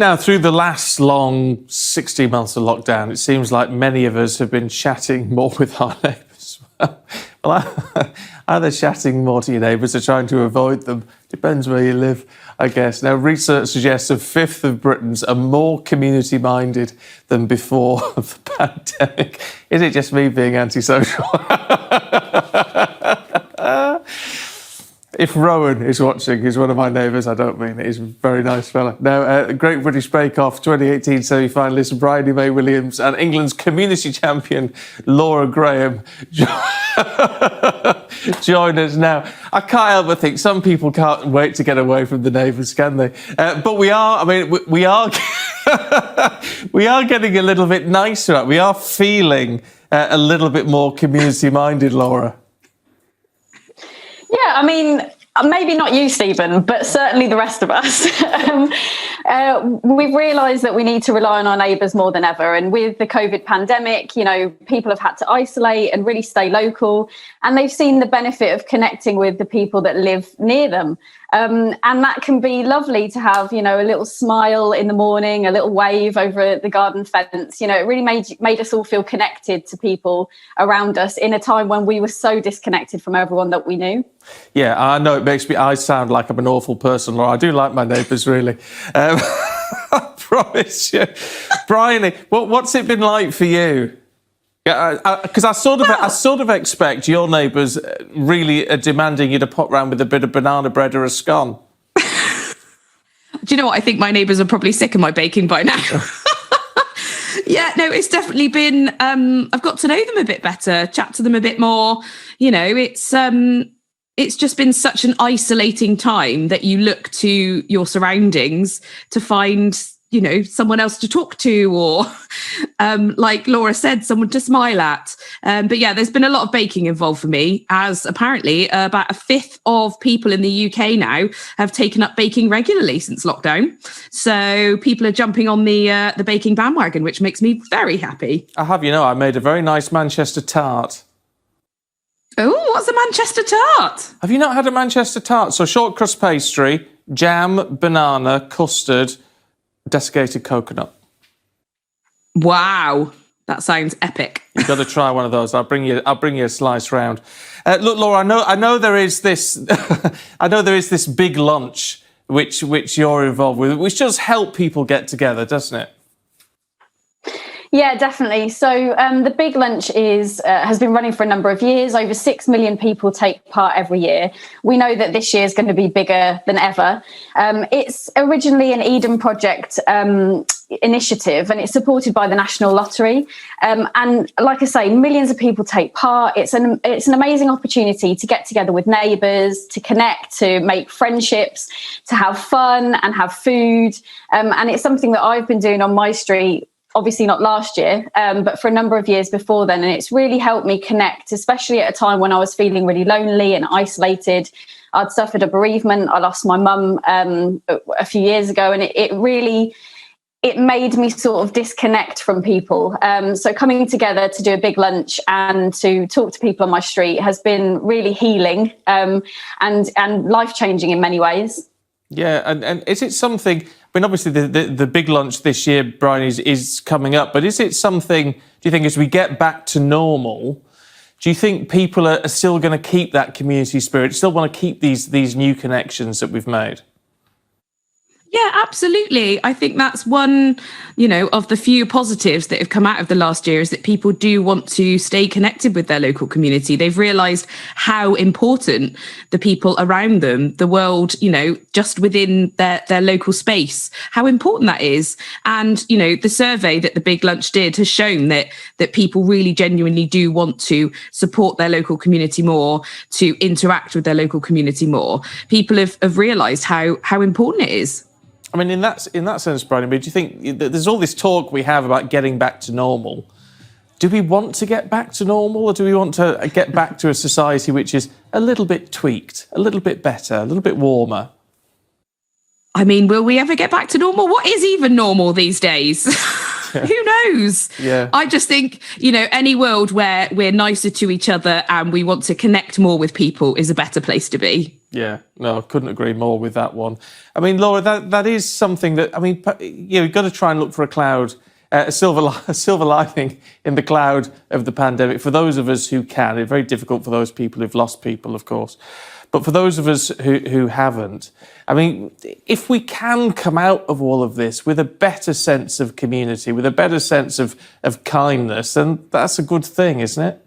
Now, through the last long 16 months of lockdown, it seems like many of us have been chatting more with our neighbours. Well, either chatting more to your neighbours or trying to avoid them. Depends where you live, I guess. Now, research suggests a fifth of Britons are more community-minded than before the pandemic. Is it just me being antisocial? If Rowan is watching, he's one of my neighbours, I don't mean it, he's a very nice fella. Now, Great British Bake Off 2018 semi-finalist Bryony May Williams and England's community champion Laura Graham join us now. I can't help but think some people can't wait to get away from the neighbours, can they? But we are we are getting a little bit nicer. We are feeling a little bit more community-minded, Laura. Yeah, I mean, maybe not you, Stephen, but certainly the rest of us. We've realised that we need to rely on our neighbours more than ever. And with the COVID pandemic, you know, people have had to isolate and really stay local. And they've seen the benefit of connecting with the people that live near them. And that can be lovely to have, you know, a little smile in the morning, a little wave over the garden fence. You know, it really made us all feel connected to people around us in a time when we were so disconnected from everyone that we knew. Yeah, I know it makes me, I sound like I'm an awful person, Laura. I do like my neighbours, really. I promise you. Bryony, what's it been like for you? Because I sort of expect your neighbours really are demanding you to pop round with a bit of banana bread or a scone. Do you know what? I think my neighbours are probably sick of my baking by now. Yeah, no, it's definitely been, I've got to know them a bit better, chat to them a bit more. You know, it's just been such an isolating time that you look to your surroundings to find, you know, someone else to talk to or, like Laura said, someone to smile at. But yeah, there's been a lot of baking involved for me, as apparently about a fifth of people in the UK now have taken up baking regularly since lockdown. So people are jumping on the baking bandwagon, which makes me very happy. I have, you know, I made a very nice Manchester tart. Oh, what's a Manchester tart? Have you not had a Manchester tart? So short crust pastry, jam, banana, custard, desiccated coconut. Wow, that sounds epic. You've got to try one of those. I'll bring you a slice round. Look, Laura, I know there is this I know there is this big lunch which you're involved with, which does help people get together, doesn't it? Yeah, definitely. So the Big Lunch has been running for a number of years. Over 6 million people take part every year. We know that this year is going to be bigger than ever. It's originally an Eden Project initiative, and it's supported by the National Lottery. And like I say, millions of people take part. It's an amazing opportunity to get together with neighbours, to connect, to make friendships, to have fun and have food. And it's something that I've been doing on my street. Obviously not last year, but for a number of years before then. And it's really helped me connect, especially at a time when I was feeling really lonely and isolated. I'd suffered a bereavement. I lost my mum a few years ago, and it made me sort of disconnect from people. So coming together to do a big lunch and to talk to people on my street has been really healing and life-changing in many ways. Yeah, and is it something... I mean, obviously, the big lunch this year, Brian, is coming up. But is it something, do you think, as we get back to normal, do you think people are still going to keep that community spirit, still want to keep these new connections that we've made? Yeah, absolutely. I think that's one, you know, of the few positives that have come out of the last year is that people do want to stay connected with their local community. They've realised how important the people around them, the world, you know, just within their local space, how important that is. And, you know, the survey that the Big Lunch did has shown that people really genuinely do want to support their local community more, to interact with their local community more. People have realised how important it is. I mean, in that sense, Brian, do you think there's all this talk we have about getting back to normal? Do we want to get back to normal, or do we want to get back to a society which is a little bit tweaked, a little bit better, a little bit warmer? I mean, will we ever get back to normal? What is even normal these days? Yeah. Who knows? Yeah. I just think, you know, any world where we're nicer to each other and we want to connect more with people is a better place to be. Yeah, no, I couldn't agree more with that one. I mean, Laura, that is something that, I mean, you've got to try and look for a silver lining in the cloud of the pandemic. For those of us who can, it's very difficult for those people who've lost people, of course. But for those of us who haven't, I mean, if we can come out of all of this with a better sense of community, with a better sense of kindness, then that's a good thing, isn't it?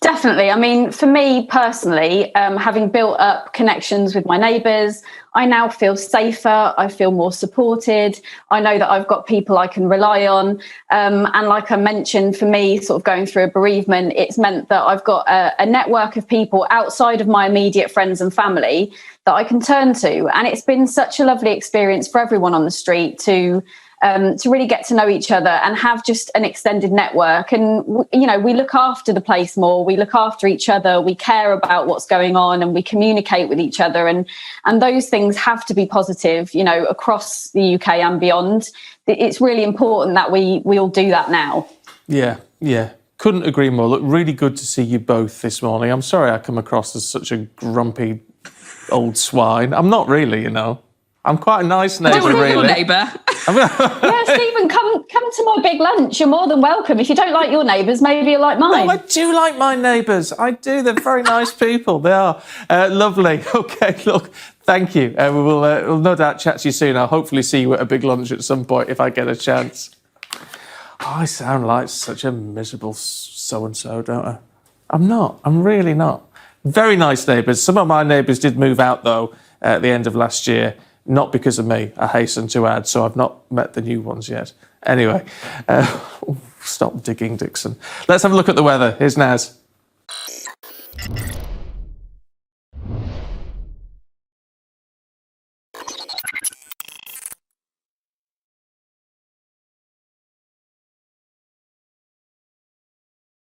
Definitely. I mean, for me personally, having built up connections with my neighbours, I now feel safer. I feel more supported. I know that I've got people I can rely on. And like I mentioned, for me, sort of going through a bereavement, it's meant that I've got a network of people outside of my immediate friends and family that I can turn to. And it's been such a lovely experience for everyone on the street to really get to know each other and have just an extended network. And, you know, we look after the place more, we look after each other, we care about what's going on, and we communicate with each other. And those things have to be positive, you know, across the UK and beyond. It's really important that we all do that now. Yeah. Couldn't agree more. Look, really good to see you both this morning. I'm sorry I come across as such a grumpy old swine. I'm not really, you know. I'm quite a nice neighbour, really. Your neighbour. Yeah, Stephen, come to my big lunch. You're more than welcome. If you don't like your neighbours, maybe you'll like mine. No, I do like my neighbours. I do. They're very nice people. They are. Lovely. Okay, look, thank you. We'll no doubt chat to you soon. I'll hopefully see you at a big lunch at some point if I get a chance. Oh, I sound like such a miserable so-and-so, don't I? I'm not. I'm really not. Very nice neighbours. Some of my neighbours did move out, though, at the end of last year. Not because of me, I hasten to add, so I've not met the new ones yet. Anyway, stop digging, Dixon. Let's have a look at the weather. Here's Naz.